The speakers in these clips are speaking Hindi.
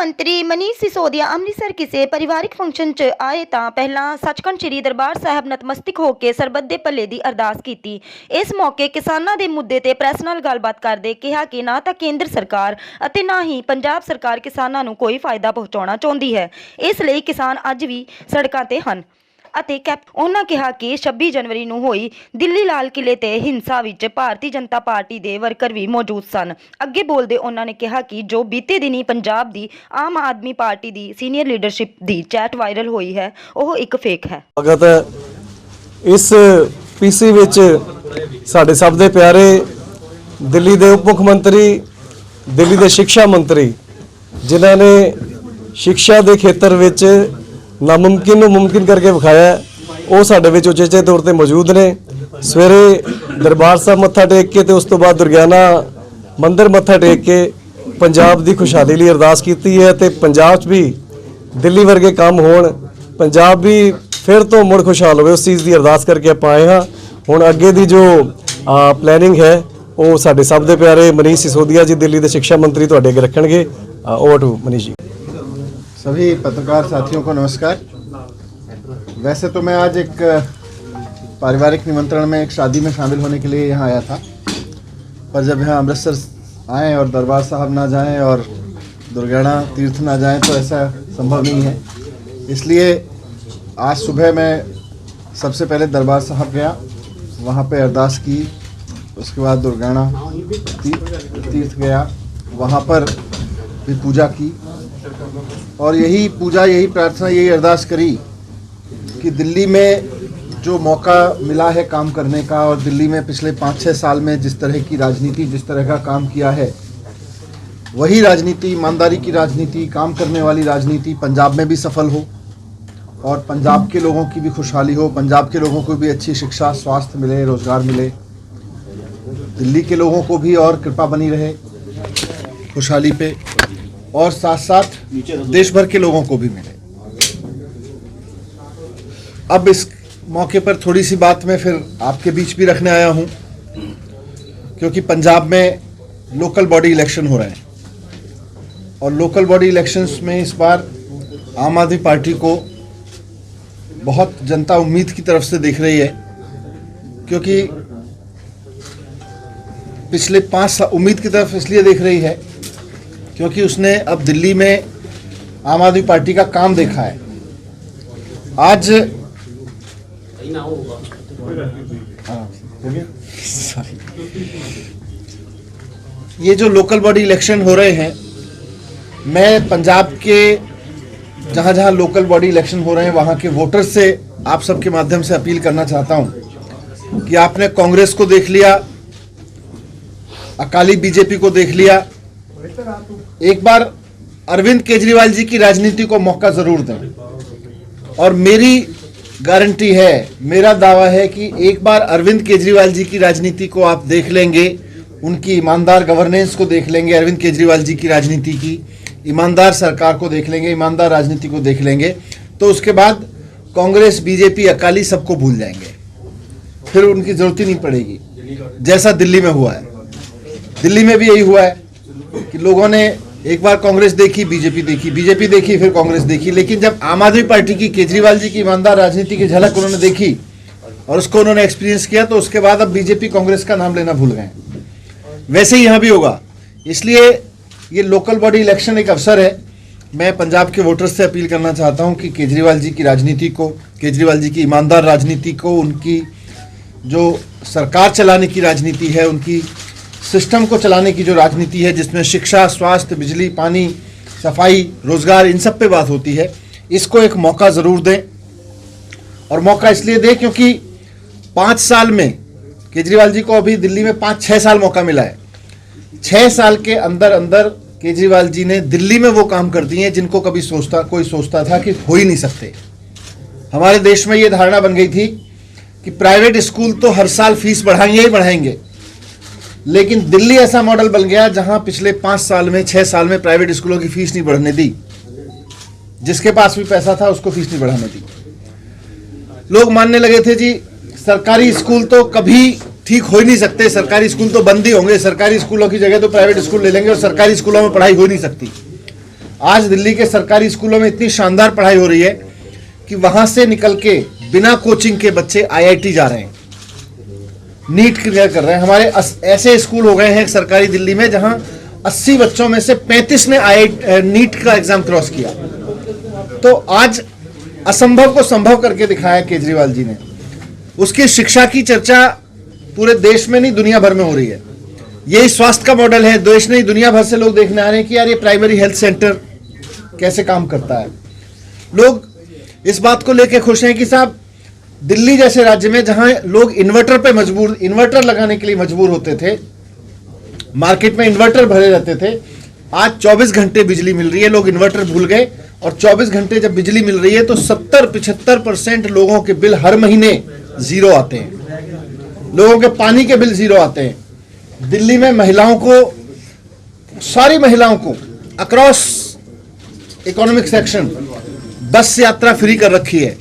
मंत्री मनीष सिसोदिया अमृतसर किसी परिवारिक फंक्शन च आए तां पहलां सचखंड श्री दरबार साहब नतमस्तक होकर सरबत दे भले दी अरदास कीती। इस मौके किसानां दे मुद्दे ते प्रैस नाल गलबात करदे कहा कि ना तां केंद्र सरकार अते ना ही पंजाब सरकार किसानां नूं कोई फायदा पहुंचाउणा चाहुंदी है, इसलिए किसान अज भी सड़कां ते हन। उन्होंने कहा कि 26 जनवरी ਨੂੰ ਹੋਈ ਦਿੱਲੀ ਲਾਲ ਕਿਲੇ ਤੇ ਹਿੰਸਾ ਵਿੱਚ ਭਾਰਤੀ ਜਨਤਾ ਪਾਰਟੀ ਦੇ ਵਰਕਰ ਵੀ ਮੌਜੂਦ ਸਨ। ਅੱਗੇ ਬੋਲਦੇ ਉਹਨਾਂ ਨੇ ਕਿਹਾ ਕਿ ਜੋ ਬੀਤੇ ਦਿਨੀ ਪੰਜਾਬ ਦੀ ਆਮ ਆਦਮੀ ਪਾਰਟੀ ਦੀ ਸੀਨੀਅਰ ਲੀਡਰਸ਼ਿਪ ਦੀ ਚੈਟ ਵਾਇਰਲ ਹੋਈ ਹੈ ਉਹ ਇੱਕ ਫੇਕ ਹੈ। ਅਗਤ ਇਸ ਪੀਸੀ ਵਿੱਚ ਸਾਡੇ ਸਭ ਦੇ ਪਿਆਰੇ ਦਿੱਲੀ ਦੇ ਉਪ ਮੁੱਖ ਮੰਤਰੀ, ਦਿੱਲੀ ਦੇ ਸਿੱਖਿਆ ਮੰਤਰੀ ਜਿਨ੍ਹਾਂ ਨੇ ਸਿੱਖਿਆ ਦੇ ਖੇਤਰ ਵਿੱਚ नामुमकिन ਨੂੰ मुमकिन करके विखाया वो साडे विच उचेचे तौर पर मौजूद ने। सवेरे दरबार साहब मत्था टेक के उस तो बाद दुर्गियाना मंदिर मत्था टेक के पंजाब की खुशहाली लिए अरदास की है तो पंजाब भी दिल्ली वर्गे काम होण, पंजाब भी फिर तो मुड़ खुशहाल हो, उस चीज़ की अरदास करके आप आए हाँ। हुण अगे की जो प्लैनिंग है वो साडे सब दे प्यारे मनीष सिसोदिया जी दिल्ली के शिक्षा मंत्री तुहाडे अगे रखणगे। Over to Manish ji. सभी पत्रकार साथियों को नमस्कार। वैसे तो मैं आज एक पारिवारिक निमंत्रण में एक शादी में शामिल होने के लिए यहाँ आया था, पर जब यहाँ अमृतसर आएँ और दरबार साहब ना जाएं और दुर्गियाना तीर्थ ना जाएं तो ऐसा संभव नहीं है। इसलिए आज सुबह मैं सबसे पहले दरबार साहब गया, वहाँ पे अरदास की, उसके बाद दुर्गियाना तीर्थ गया, वहाँ पर भी पूजा की और यही पूजा, यही प्रार्थना, यही अरदास करी कि दिल्ली में जो मौका मिला है काम करने का और दिल्ली में पिछले 5-6 साल में जिस तरह की राजनीति, जिस तरह का काम किया है, वही राजनीति, ईमानदारी की राजनीति, काम करने वाली राजनीति पंजाब में भी सफल हो और पंजाब के लोगों की भी खुशहाली हो, पंजाब के लोगों को भी अच्छी शिक्षा, स्वास्थ्य मिले, रोज़गार मिले, दिल्ली के लोगों को भी और कृपा बनी रहे खुशहाली पे और साथ साथ देश भर के लोगों को भी मिले। अब इस मौके पर थोड़ी सी बात मैं फिर आपके बीच भी रखने आया हूं, क्योंकि पंजाब में लोकल बॉडी इलेक्शन हो रहे हैं और लोकल बॉडी इलेक्शंस में इस बार आम आदमी पार्टी को बहुत जनता उम्मीद की तरफ से देख रही है, क्योंकि पिछले 5 साल उम्मीद की तरफ इसलिए देख रही है क्योंकि उसने अब दिल्ली में आम आदमी पार्टी का काम देखा है। आज ये जो लोकल बॉडी इलेक्शन हो रहे हैं, मैं पंजाब के जहां जहां लोकल बॉडी इलेक्शन हो रहे हैं वहां के वोटर से आप सबके माध्यम से अपील करना चाहता हूं कि आपने कांग्रेस को देख लिया, अकाली बीजेपी को देख लिया, एक बार अरविंद केजरीवाल जी की राजनीति को मौका जरूर दें। और मेरी गारंटी है, मेरा दावा है कि एक बार अरविंद केजरीवाल जी की राजनीति को आप देख लेंगे, उनकी ईमानदार गवर्नेंस को देख लेंगे, अरविंद केजरीवाल जी की राजनीति की ईमानदार सरकार को देख लेंगे, ईमानदार राजनीति को देख लेंगे, तो उसके बाद कांग्रेस, बीजेपी, अकाली सबको भूल जाएंगे, फिर उनकी जरूरत ही नहीं पड़ेगी। जैसा दिल्ली में हुआ है, दिल्ली में भी यही हुआ है कि लोगों ने एक बार कांग्रेस देखी, बीजेपी देखी, बीजेपी देखी, फिर कांग्रेस देखी, लेकिन जब आम आदमी पार्टी की, केजरीवाल जी की ईमानदार राजनीति की झलक उन्होंने देखी और उसको उन्होंने एक्सपीरियंस किया, तो उसके बाद अब बीजेपी कांग्रेस का नाम लेना भूल गए। वैसे ही यहाँ भी होगा। इसलिए ये लोकल बॉडी इलेक्शन एक अवसर है। मैं पंजाब के वोटर्स से अपील करना चाहता हूँ कि केजरीवाल जी की राजनीति को, केजरीवाल जी की ईमानदार राजनीति को, उनकी जो सरकार चलाने की राजनीति है, उनकी सिस्टम को चलाने की जो राजनीति है, जिसमें शिक्षा, स्वास्थ्य, बिजली, पानी, सफाई, रोजगार, इन सब पे बात होती है, इसको एक मौका ज़रूर दें। और मौका इसलिए दें क्योंकि 5 साल में केजरीवाल जी को अभी दिल्ली में 5-6 साल मौका मिला है। 6 साल के अंदर अंदर केजरीवाल जी ने दिल्ली में वो काम कर दिए जिनको कभी कोई सोचता था कि हो ही नहीं सकते। हमारे देश में ये धारणा बन गई थी कि प्राइवेट स्कूल तो हर साल फीस बढ़ाएंगे ही बढ़ाएंगे, लेकिन दिल्ली ऐसा मॉडल बन गया जहां पिछले 5 साल में, 6 साल में प्राइवेट स्कूलों की फीस नहीं बढ़ने दी। जिसके पास भी पैसा था उसको फीस नहीं बढ़ाने दी। लोग मानने लगे थे जी सरकारी स्कूल तो कभी ठीक हो ही नहीं सकते, सरकारी स्कूल तो बंद ही होंगे, सरकारी स्कूलों की जगह तो प्राइवेट स्कूल ले लेंगे और सरकारी स्कूलों में पढ़ाई हो ही नहीं सकती। आज दिल्ली के सरकारी स्कूलों में इतनी शानदार पढ़ाई हो रही है कि वहां से निकल के बिना कोचिंग के बच्चे आईआईटी जा रहे हैं, नीट क्लियर कर रहे हैं। हमारे ऐसे स्कूल हो गए हैं सरकारी दिल्ली में जहां 80 बच्चों में से 35 ने नीट का एग्जाम क्रॉस किया। तो आज असंभव को संभव करके दिखाया केजरीवाल जी ने। उसकी शिक्षा की चर्चा पूरे देश में नहीं दुनिया भर में हो रही है। यही स्वास्थ्य का मॉडल है। देश नहीं दुनिया भर से लोग देखने आ रहे हैं कि यार ये प्राइमरी हेल्थ सेंटर कैसे काम करता है। लोग इस बात को लेकर खुश हैं कि साहब दिल्ली जैसे राज्य में जहां लोग इन्वर्टर लगाने के लिए मजबूर होते थे, मार्केट में इन्वर्टर भरे रहते थे, आज 24 घंटे बिजली मिल रही है। लोग इन्वर्टर भूल गए और 24 घंटे जब बिजली मिल रही है तो 70-75% लोगों के बिल हर महीने जीरो आते हैं। लोगों के पानी के बिल जीरो आते हैं। दिल्ली में महिलाओं को, सारी महिलाओं को अक्रॉस इकोनॉमिक सेक्शन बस यात्रा फ्री कर रखी है।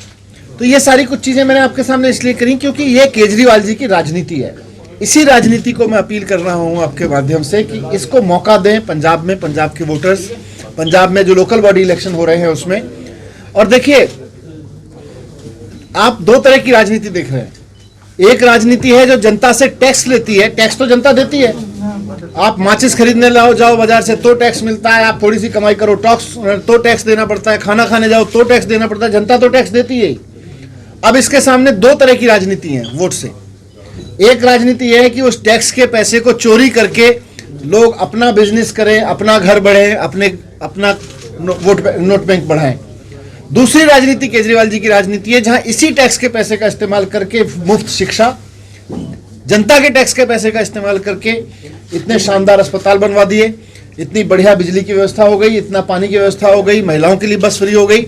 तो ये सारी कुछ चीजें मैंने आपके सामने इसलिए करी क्योंकि ये केजरीवाल जी की राजनीति है। इसी राजनीति को मैं अपील कर रहा हूं आपके माध्यम से कि इसको मौका दें पंजाब में, पंजाब के वोटर्स, पंजाब में जो लोकल बॉडी इलेक्शन हो रहे हैं उसमें। और देखिए, आप दो तरह की राजनीति देख रहे हैं। एक राजनीति है जो जनता से टैक्स लेती है, टैक्स तो जनता देती है। आप माचिस खरीदने जाओ बाजार से तो टैक्स मिलता है, आप थोड़ी सी कमाई करो तो टैक्स देना पड़ता है, खाना खाने जाओ तो टैक्स देना पड़ता है, जनता तो टैक्स देती है। अब इसके सामने दो तरह की राजनीति है वोट से। एक राजनीति यह है कि उस टैक्स के पैसे को चोरी करके लोग अपना बिजनेस करें, अपना घर बढ़े, अपना नोट बैंक बढ़ाएं। दूसरी राजनीति केजरीवाल जी की राजनीति है जहां इसी टैक्स के पैसे का इस्तेमाल करके मुफ्त शिक्षा, जनता के टैक्स के पैसे का इस्तेमाल करके इतने शानदार अस्पताल बनवा दिए, इतनी बढ़िया बिजली की व्यवस्था हो गई, इतना पानी की व्यवस्था हो गई, महिलाओं के लिए बस फ्री हो गई।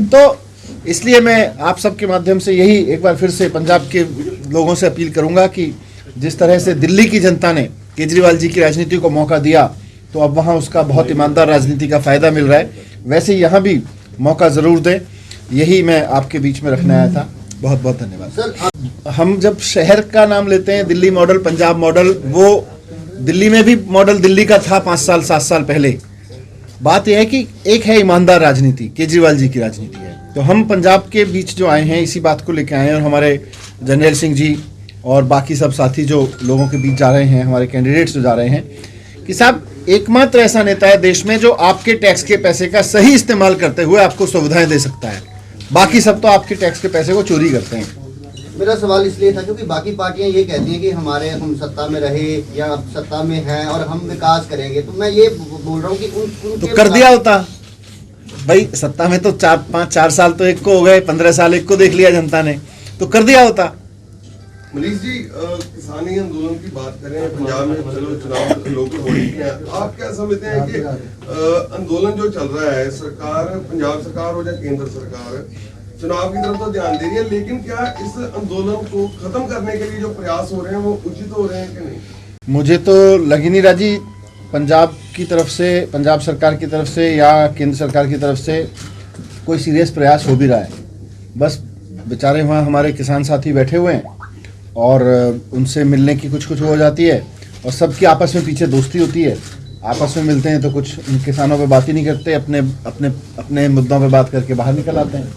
तो इसलिए मैं आप सबके माध्यम से यही एक बार फिर से पंजाब के लोगों से अपील करूंगा कि जिस तरह से दिल्ली की जनता ने केजरीवाल जी की राजनीति को मौका दिया तो अब वहां उसका बहुत ईमानदार राजनीति का फायदा मिल रहा है, वैसे यहाँ भी मौका जरूर दें। यही मैं आपके बीच में रखने आया था। बहुत बहुत धन्यवाद सर। हम जब शहर का नाम लेते हैं, दिल्ली मॉडल, पंजाब मॉडल, वो दिल्ली में भी मॉडल दिल्ली का था 5 साल 7 साल पहले। बात यह है कि एक है ईमानदार राजनीति, केजरीवाल जी की राजनीति है। तो हम पंजाब के बीच जो आए हैं इसी बात को लेकर आए हैं और हमारे जनरल सिंह जी और बाकी सब साथी जो लोगों के बीच जा रहे हैं, हमारे कैंडिडेट्स जो जा रहे हैं, कि साहब एकमात्र ऐसा नेता है देश में जो आपके टैक्स के पैसे का सही इस्तेमाल करते हुए आपको सुविधाएं दे सकता है। बाकी सब तो आपके टैक्स के पैसे को चोरी करते हैं। मेरा सवाल इसलिए था क्योंकि बाकी पार्टियां ये कहती हैं कि हम सत्ता में रहे या अब सत्ता में हैं और हम विकास करेंगे। तो मैं ये बोल रहा हूँ कि तो कर दिया होता भाई। सत्ता में तो 4 साल तो एक को हो गए, 15 साल एक को देख लिया जनता ने, तो कर दिया होता। मनीष जी, किसानी आंदोलन की बात करें, पंजाब में चलो चुनाव लोग हो रहे हैं, आप क्या समझते हैं कि आंदोलन जो चल रहा है, सरकार, पंजाब सरकार हो या केंद्र सरकार, चुनाव की तरफ तो ध्यान दे रही है, लेकिन क्या इस आंदोलन को खत्म करने के लिए जो प्रयास हो रहे हैं वो उचित हो रहे हैं कि नहीं? मुझे तो लग ही नहीं रहा जी पंजाब की तरफ से, पंजाब सरकार की तरफ से या केंद्र सरकार की तरफ से कोई सीरियस प्रयास हो भी रहा है। बस बेचारे वहाँ हमारे किसान साथी बैठे हुए हैं और उनसे मिलने की कुछ हो जाती है और सबकी आपस में पीछे दोस्ती होती है। आपस में मिलते हैं तो कुछ किसानों पे बात ही नहीं करते, अपने मुद्दों पे बात करके बाहर निकल आते हैं।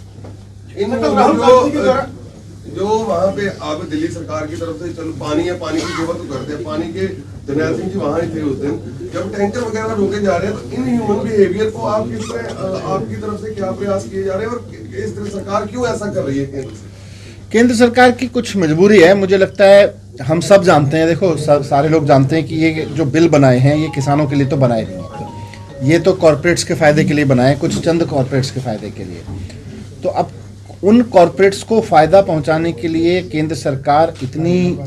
जो वहाँ पे आप दिल्ली सरकार की तरफ से चलो पानी है, पानी की सेवा तो करते हैं, पानी के जनरल सिंह जी वहाँ ही थे उस दिन, जब टैंकर वगैरह रोके जा रहे हैं तो इन ह्यूमन बिहेवियर को आप किस तरह, आपकी तरफ से क्या प्रयास किए जा रहे हैं और इस तरह सरकार क्यों ऐसा कर रही है? केंद्र सरकार की कुछ मजबूरी है, मुझे लगता है। हम सब जानते हैं, देखो सारे लोग जानते हैं कि ये जो बिल बनाए हैं ये किसानों के लिए तो बनाए नहीं, ये तो कॉर्पोरेट्स के फायदे के लिए बनाए, कुछ चंद कॉर्पोरेट्स के फायदे के लिए। तो अब उन कॉर्पोरेट्स को फायदा पहुंचाने के लिए केंद्र सरकार इतनी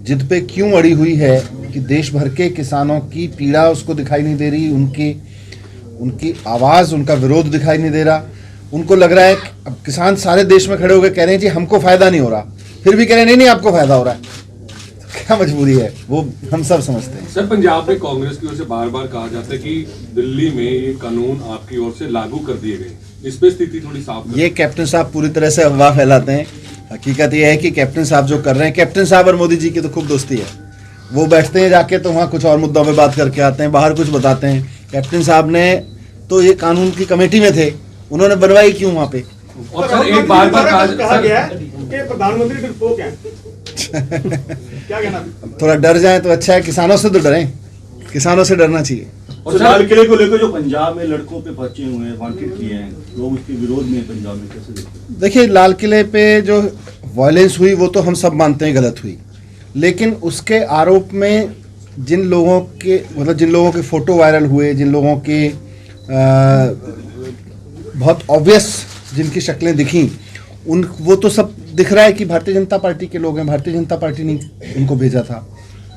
जिद पे क्यों अड़ी हुई है कि देश भर के किसानों की पीड़ा उसको दिखाई नहीं दे रही, उनकी आवाज़, उनका विरोध दिखाई नहीं दे रहा। उनको लग रहा है कि अब किसान सारे देश में खड़े हो गए कह रहे हैं जी हमको फायदा नहीं हो रहा, फिर भी कह रहे हैं नहीं आपको फायदा हो रहा है। तो क्या मजबूरी है वो हम सब समझते हैं। सर, पंजाब में कांग्रेस की ओर से बार बार कहा जाता है कि दिल्ली में ये कानून आपकी ओर से लागू कर दिए गए, इस पे स्थिति थोड़ी साफ। ये कैप्टन साहब पूरी तरह से अफवाह फैलाते हैं। हकीकत ये है कि कैप्टन साहब जो कर रहे हैं, कैप्टन साहब और मोदी जी की तो खूब दोस्ती है। वो बैठते हैं जाके तो वहाँ कुछ और मुद्दों पे बात करके आते हैं, बाहर कुछ बताते हैं। कैप्टन साहब ने तो ये कानून की कमेटी में थे, उन्होंने बनवाई क्यों वहां पे? और सर एक बार कहा गया है कि प्रधानमंत्री डरपोक हैं। क्या कहना? थोड़ा डर जाए तो अच्छा है, किसानों से तो डरें, किसानों से डरना चाहिए। और लाल किले को लेकर जो पंजाब में लड़कों पे पर्चे हुए हैं, वांटेड किए हैं लोग, उसके विरोध में पंजाब में कैसे देखते हैं? देखिए, लाल किले पे जो वायलेंस हुई वो तो हम सब मानते हैं गलत हुई, लेकिन उसके आरोप में जिन लोगों के फोटो वायरल हुए, जिन लोगों के बहुत ऑब्वियस जिनकी शक्लें दिखी, वो तो सब दिख रहा है कि भारतीय जनता पार्टी के लोग हैं। भारतीय जनता पार्टी ने उनको भेजा था,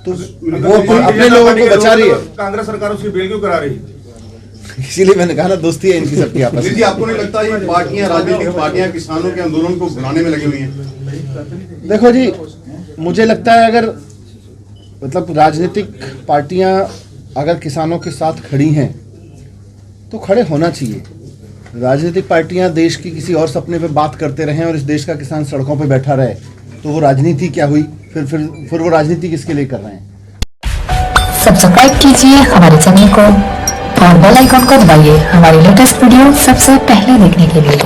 तो वो अपने लोगों को बचा रही है। कांग्रेस सरकार उसकी बेल क्यों करा रही है? इसीलिए मैंने कहा ना, दोस्ती है इनकी सबकी आपस में। आपको नहीं लगता ये पार्टियां, राजनीतिक पार्टियां किसानों के आंदोलन को भुनाने में लगी हुई हैं? देखो जी, मुझे लगता है अगर मतलब राजनीतिक पार्टियां अगर किसानों के साथ खड़ी हैं तो खड़े होना चाहिए। राजनीतिक पार्टियां देश की किसी और सपने पे बात करते रहें और इस देश का किसान सड़कों पे बैठा रहे, तो वो राजनीति क्या हुई? फिर वो राजनीति किसके लिए कर रहे हैं? सब्सक्राइब कीजिए हमारे चैनल को और बेल आइकन को दबाइए हमारी लेटेस्ट वीडियो सबसे पहले देखने के लिए।